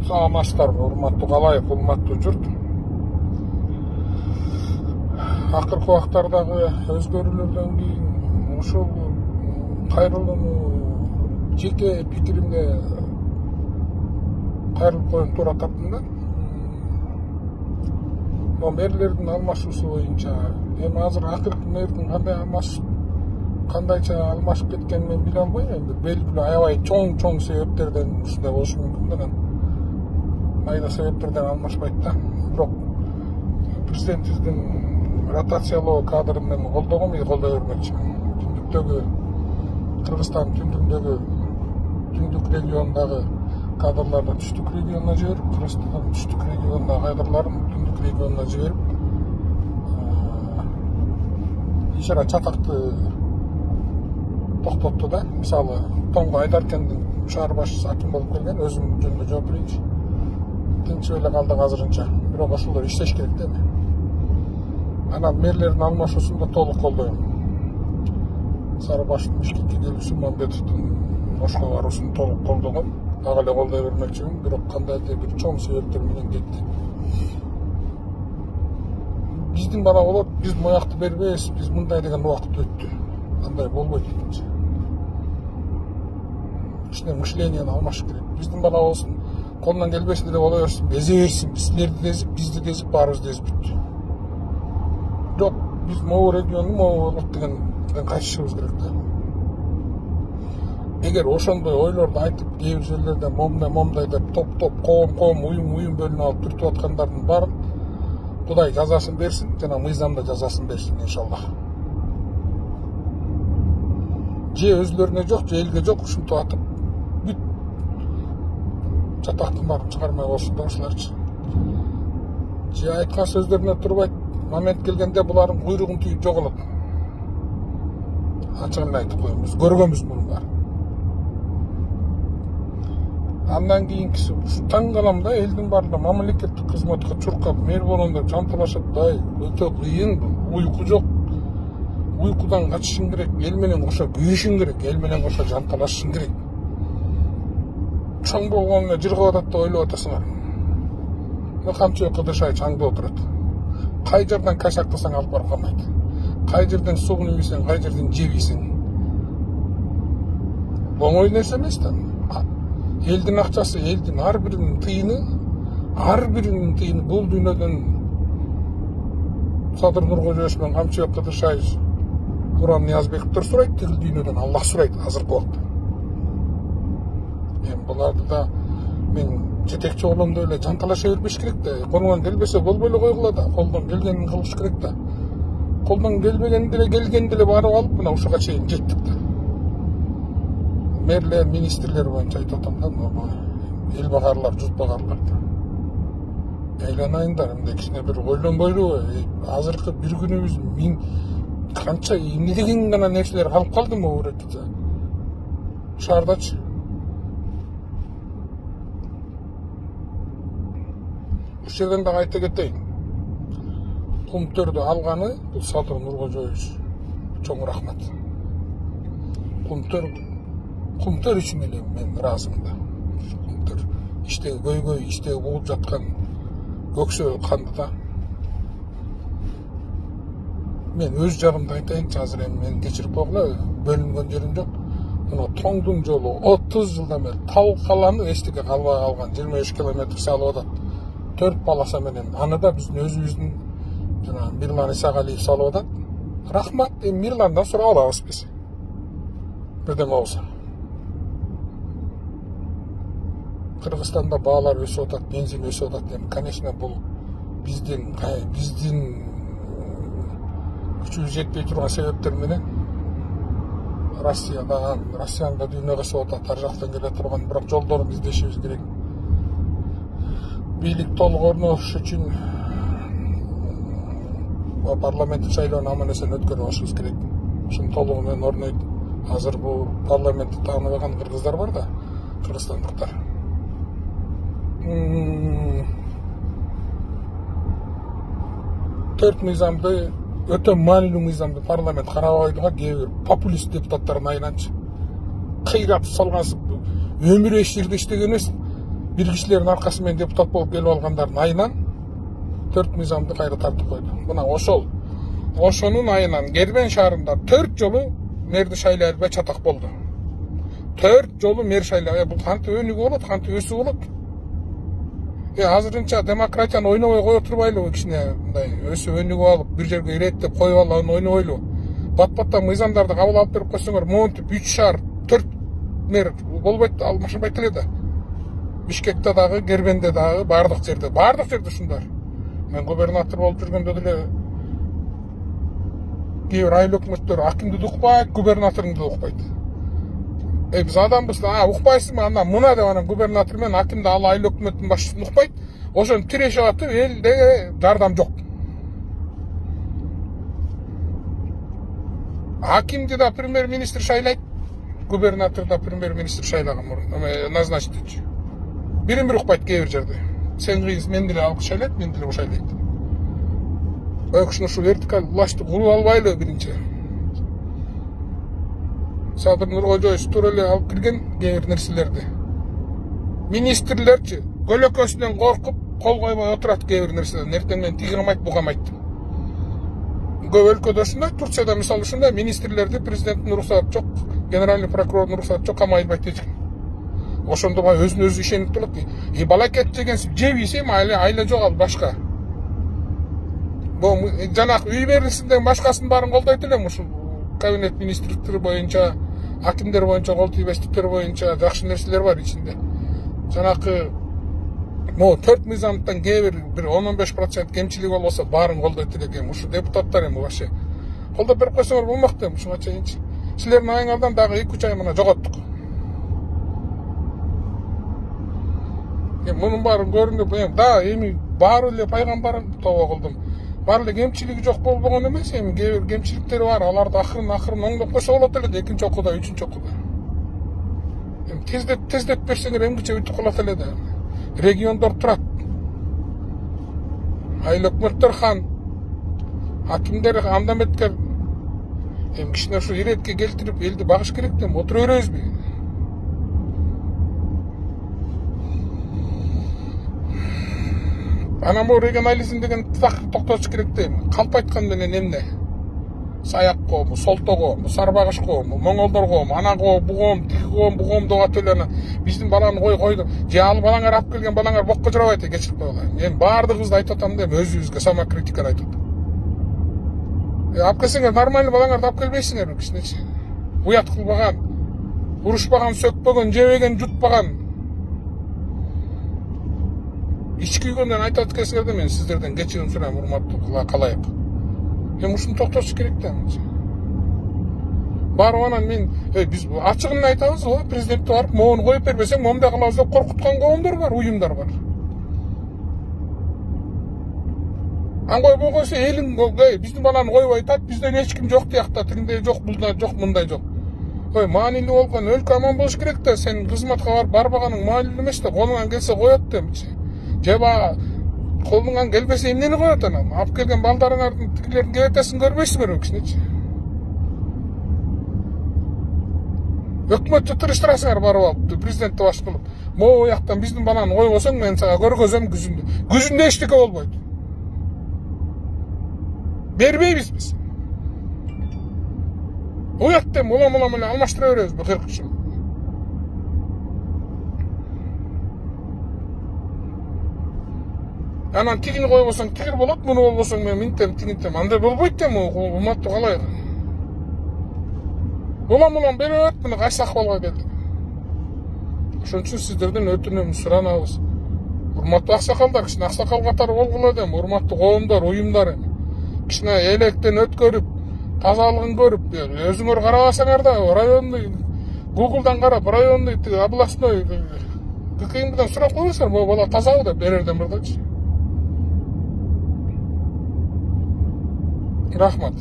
Саламатсыздар, урматтуу калайык, урматтуу журт. Акыркы убактардагы өзгөрүүлөрдөн кийин ушул кайрылууну жеке пикиримге кайрылып коюуну туура таптым да. Мэрлердин алмашуусу боюнча эми азыр акыркы мэрдин кандайча алмашып кеткенин мен биле албайм. Эми белгилүү аябай чоң себептерден ушундай болушу мүмкүн да. Майда себептерден алмашпайт да. Бирок президентибиздин ротациялоо кадрын мен колдой бермекчимин. Түндүктөгү Кыргызстан түндүк регионундагы кадрларды түштүк регионуна жиберип, Кыргызстан түштүк регионундагы кадрларын түндүк регионуна жиберип, ишара чатакты токтотту да. Мисалы, Тоңго Айдаркендин шаар башчысы аким болуп келген, өзүм жөнүндө жооп берейинчи. Тынч эле калдык азырынча. Бирок ошолор иштеш керек да. Анан мэрлердин алмашуусунда толук колдойм. Сарыбаштын Бишкекке келүүсү, Мамбетовдун Ошко баруусун толук колдогом. Дагы эле колдой бермекчимин, бирок кандайдыр бир чоң себептер менен кетти. Биздин бала болот, биз моякты бербейбиз, биз мындай деген убакыт өттү. Андай болбойт экенчи. Ушундай мышленияны алмаш керек. Биздин бала болсун, колунан келбесин деле боло берсин, эзе берсин, силерди дезип, бизди дезип, баарыбызды дезип бүттү. Жок, биз могу регионду могу болот деген кайтышыбыз керек да. Эгер ошондой ойлорду айтып, кээ бир жерлерде момдай деп топ, коом, уюм бөлүнүп алып түртүп аткандардын баарын Кудай жазасын берсин, жана мыйзам да жазасын берсин иншаллах. Же өзлөрүнө жок, же элге жок, ушинтип атып бүт чатактын баарын чыгармай болсундар ушуларчы. Же айткан сөздөрүнө турбайт, момент келгенде булардын куйругун түйүп жоголот. Ачыгын айтып коебуз, көргөнбүз мунун баарын. Андан кийинкиси таң калам да, элдин баарында мамлекеттик кызматка чуркап, мэр болом деп жанталашат да, өтө кыйын, уйку жок. Уйкудан качышың керек, эл менен кошо күйүшүң керек, эл менен кошо жанталашышың керек. Чоң болгону эле жыргап атат деп ойлоп атасыңар. Камчы кыдышай чаңда отурат. Кай жерден кашактасаң алып барып калмайт. Кай жерден суун ийсең, кай жерден жеп ийсең. Оңой нерсе эмес да. Элдин акчасы, элдин ар биринин тыйыны бул дүйнөдөн Садыр Нуркожоевич менен Камчыбек Кыдышаев, Уран Ниязбековдор сурайт, тигил дүйнөдөн Аллах сурайт азыркы убакта. Эми буларды да мен жетекчи болом деп эле жанталаша бербеш керек да. Колунан келбесе болбой эле койгула да, колдон келгенин кылыш керек да. Колдон келбеген деле барып алып мына ушуга чейин жеттик да. Мэрлер, министрлер боюнча айтып атам да, эл багарлар, журт багарлар да. Айланайындар, мындай кичине бир ойлонбойлубу? Азыркы бир күнүбүз канча эмне деген гана нерселер калып калдымы бул жерде? Шаардачы. Ушул жерден дагы айта кетейин. Кумтөрдү алганы бул Садыр Нуркожоевич. Чоң рахмат. Кумтөр үчүн эле мен ыраазымын да. Кумтөр иштеги көйгөй, иштеги болуп жаткан көксө канды да. Мен өз жагымда айтайынчы, азыр эми мен кечирип койгула, бөлүнгөн жерим жок. Мына Тоңдун жолу 30 жылдан бери талкаланып эчтеке калбай калган 25 километр салып атат. 4 полоса менен. Аны да биздин өзүбүздүн жана Мирлан Исагалиев салып атат. Рахмат, эми Мирландан сурап алабыз биз. Бирдеме болсо. Кыргызстанда баалар өсүп атат, бензин өсүп атат. Эми, конечно, бул биздин күчүбүз жетпей турган себептер менен Россиянын да дүйнөгө чыгып атат, ар жактан келе турган, бирок жолдорун издешибиз керек. Бийлик толук орношуш үчүн парламенттик шайлоону аман эсен өткөрүп алышыбыз керек. Ушуну толугу менен орнойт. Азыр бул парламентти тааныбаган кыргыздар бар да, кыргызстандыктар. 4 мыйзамды, өтө маанилүү мыйзамды парламент карабайдыга кээ бир популист депутаттардын айынан кыйратып салгансып, өмүр эч жерде иштеген эмес. бир кишилердин аркасы менен депутат болуп келип алгандардын айынан 4 мыйзамды кайра тартып койду. Мына ошонун айынан Кербен шаарында 4 жолу мэрди шайлай албай чатак болду. 4 жолу мэр шайлай. Бул кантип өнүгүү болот, кантип өсүү болот? Азырынча демократияны ойнобой кое турбайлыбы, кичине мындай өсүп өнүгүп алып, бир жерге иреттеп коюп алып ойнобойлу. Бат-баттан мыйзамдарды кабыл алып берип койсоңор, монтип 3 шаар 4 мэр болбойт, алмашынбайт эле да. Бишкекте дагы, Кербенде дагы, бардык жерде ушундар. Мен губернатор болуп жүргөндө деле кейбир айыл өкмөттөр акимди да укпайт, губернаторду да укпайт. Биз адамбыз, укпайсыңбы, анда мына деп анан губернатор менен акимди ал айыл өкмөттүн башчысын укпайт. Ошону тирешип атып, элде жардам жок. Акимди да премьер-министр шайлайт, губернатор да премьер-министр шайлаган назначить этчү. Бирин-бир укпайт кээ бир жерде. Сен кыйыз, мен деле алып шайлайт, мен деле шайлайт. Ушу вертикаль влаштты куруп албайлы биринчи. Садыр Нуркожоевич туура эле алып кирген кээ бир нерселерди. Министрлерчи көлөкөсүнөн коркуп кол койбой отурат кээ бир нерселерди. Эртең менен тигамайт, бугамайт. Көп өлкөдө ушундай, Турцияда мисалы ушундай министрлерди президенттин уруксаты жок, генеральный прокурордун уруксаты жок, камай албайт эч ким. Ошондо өзүнө өзү ишенип турат. Балакет жегенсип жеп ийсем айла жок, ал башка. Бул жанагы үй берилсинден башкасын баарын колдойт элем, ушул кабинет министрликтери боюнча, акимдер боюнча, кол тийбестиктер боюнча жакшы нерселер бар ичинде. Жанагы 4 мыйзамдан кээ бир 10-15% кемчилиги болбосо баарын колдойт элек. Ушу депутаттар вообще колдоп берип койсоңор болмок дейм. Ушуга чейинчи силердин айыңардан дагы 2-3 ай мына жоготтук. Мунун баарын көрүнүп, эми баары эле пайгамбар тобо кылдым. Баары эле кемчилиги жок болбогон эмес, эми кээ бир кемчиликтери бар. Аларды акырын оңдоп койсо болот эле, 2-нчи окууда, 3-нчү окууда. Тездеп берсеңер эмгиче бүтүп калат эле да. Региондор турат. Айыл өкмөттөр хан, акимдер андаметкер. Кичине ушу иретке келтирип элди багыш керек да, отура беребизби? Анан бул регионализм деген токтотуш керек дейм. Калп айткан менен эмне? Саяк коому, солто коому, сарбагыш коому, моңолдор коому, ана коому, бу коому, тиги коому, бу коому деп атып эле биздин баланы койду. Же ал балаңар алып келген балаңар бокко жарабайт, кечирип койгула. Мен баардыгыбызды айтып атам дейм, өзүбүзгө самокритиканы айтып атам. Алып келсеңер, нормальный балаңарды алып келбейсиңерби кичинечи? Уят кылбаган, урушпаган, сөкпөгөн, жебеген, жутпаган. Ички күйгөндөн айтып келсеңерде мен сиздерден кечирим сурайм, урматтуу калайык. Ушуну токтотуш керек да. Барып анан мен биз ачыгын айтабыз го, президентке барып, могуну коюп бербесең, момундай кылабыз деп коркуткан коомдор бар, уюмдар бар. Койбой койсо элиң, биздин баланы койбой атат, бизден эч ким жок диякта, тигиндей жок, булдай жок, мындай жок. Маанилүү болгон өлкө аман болуш керек да, сен кызматка барбаганың маанилүү эмес да, колуңан келсе коет демчи. Же колуңан келбесе эмнени коет анан? Алып келген балдарыңардын тигилердин кебетесин көрбөйсүңөрбү кичинечи? Өкмөттү тырыштырасыңар барып алып, президентти баш кылып. Могу жактан биздин баланы койбосоң, мен сага көргөзөм күзүндө. Күзүндө эчтеке болбойт. Бербейбиз биз. Уяттем, улам эле алмаштыра беребизби 40 жыл? Анан тигини койбосоң тигир болот, муну болбосоң мен минтем, тигинтем. Андай болбойт да, урматтуу калай. Улам берет, мына кайсы акыбалга келди. Ошон үчүн сиздерден өтүнөм, суранабыз. Урматтуу аксакалдар, кичине аксакал катары болгула дейм, урматтуу коомдор, уюмдар. Кичине электен өткөрүп, тазалыгын көрүп, өзүңөр карабасаңар да, районный, Google'дан карап, районный, областной, ККМдан сурап койсоңор, бул бала тазабы деп берерден бирдечи. Рахмат.